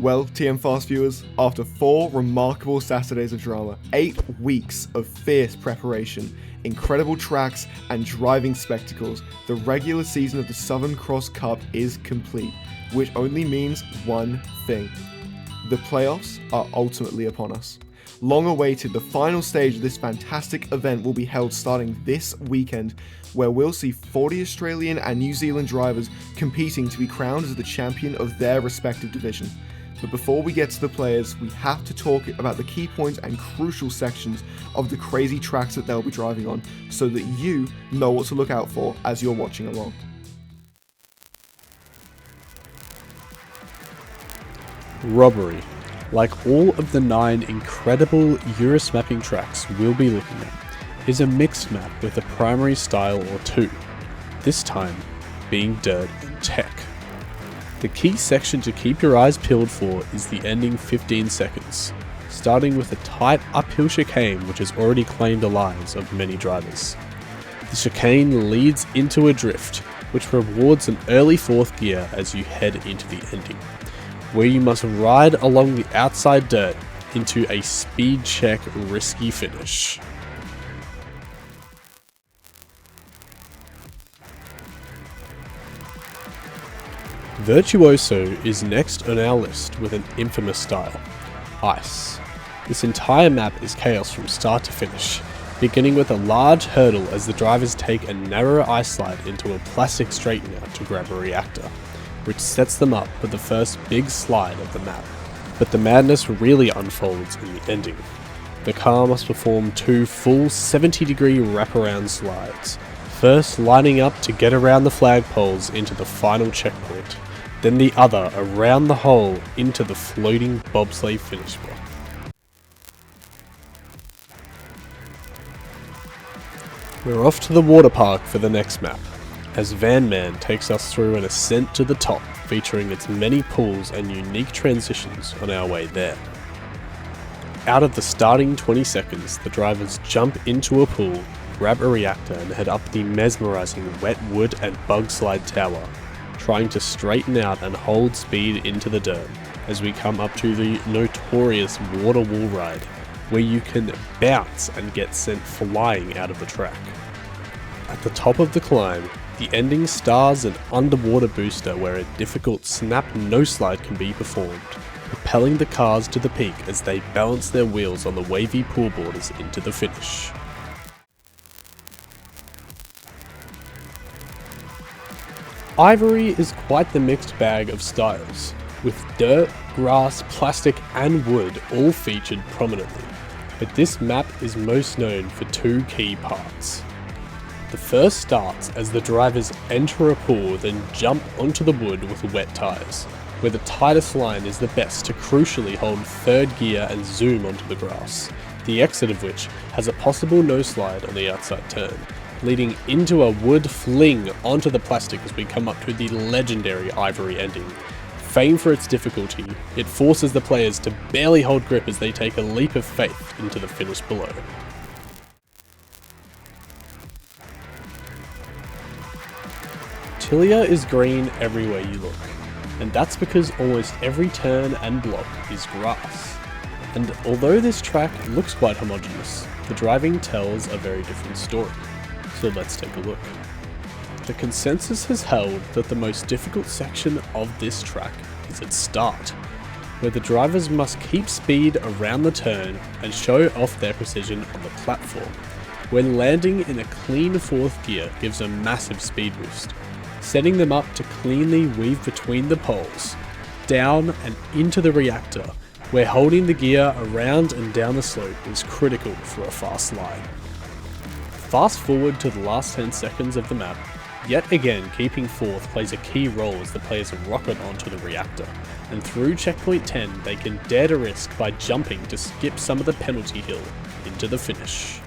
Well, TM Fast viewers, after 4 remarkable Saturdays of drama, 8 weeks of fierce preparation, incredible tracks and driving spectacles, the regular season of the Southern Cross Cup is complete, which only means one thing. The playoffs are ultimately upon us. Long awaited, the final stage of this fantastic event will be held starting this weekend, where we'll see 40 Australian and New Zealand drivers competing to be crowned as the champion of their respective division. But before we get to the players, we have to talk about the key points and crucial sections of the crazy tracks that they'll be driving on, so that you know what to look out for as you're watching along. Robbery. Like all of the 9 incredible Eurus mapping tracks we'll be looking at, is a mixed map with a primary style or 2, this time being dirt and tech. The key section to keep your eyes peeled for is the ending 15 seconds, starting with a tight uphill chicane which has already claimed the lives of many drivers. The chicane leads into a drift, which rewards an early 4th gear as you head into the ending, where you must ride along the outside dirt into a speed check risky finish. Virtuoso is next on our list with an infamous style, Ice. This entire map is chaos from start to finish, beginning with a large hurdle as the drivers take a narrow ice slide into a plastic straightener to grab a reactor, which sets them up for the first big slide of the map. But the madness really unfolds in the ending. The car must perform 2 full 70-degree wraparound slides, first lining up to get around the flagpoles into the final checkpoint, then the other around the hole into the floating bobsleigh finish block. We're off to the water park for the next map, as Van Man takes us through an ascent to the top featuring its many pools and unique transitions on our way there. Out of the starting 20 seconds, the drivers jump into a pool, grab a reactor and head up the mesmerizing wet wood and bug slide tower, trying to straighten out and hold speed into the dirt as we come up to the notorious water wall ride, where you can bounce and get sent flying out of the track. At the top of the climb, the ending stars an underwater booster where a difficult snap no-slide can be performed, propelling the cars to the peak as they balance their wheels on the wavy pool borders into the finish. Ivory is quite the mixed bag of styles, with dirt, grass, plastic and wood all featured prominently, but this map is most known for 2 key parts. The first starts as the drivers enter a pool then jump onto the wood with wet tyres, where the tightest line is the best to crucially hold 3rd gear and zoom onto the grass, the exit of which has a possible no-slide on the outside turn, leading into a wood fling onto the plastic as we come up to the legendary Ivory ending. Famed for its difficulty, it forces the players to barely hold grip as they take a leap of faith into the finish below. Tilia is green everywhere you look, and that's because almost every turn and block is grass. And although this track looks quite homogeneous, the driving tells a very different story. So let's take a look. The consensus has held that the most difficult section of this track is its start, where the drivers must keep speed around the turn and show off their precision on the platform, when landing in a clean 4th gear gives a massive speed boost, setting them up to cleanly weave between the poles, down and into the reactor, where holding the gear around and down the slope is critical for a fast slide. Fast forward to the last 10 seconds of the map, yet again keeping 4th plays a key role as the players rocket onto the reactor, and through checkpoint 10 they can dare to risk by jumping to skip some of the penalty hill into the finish.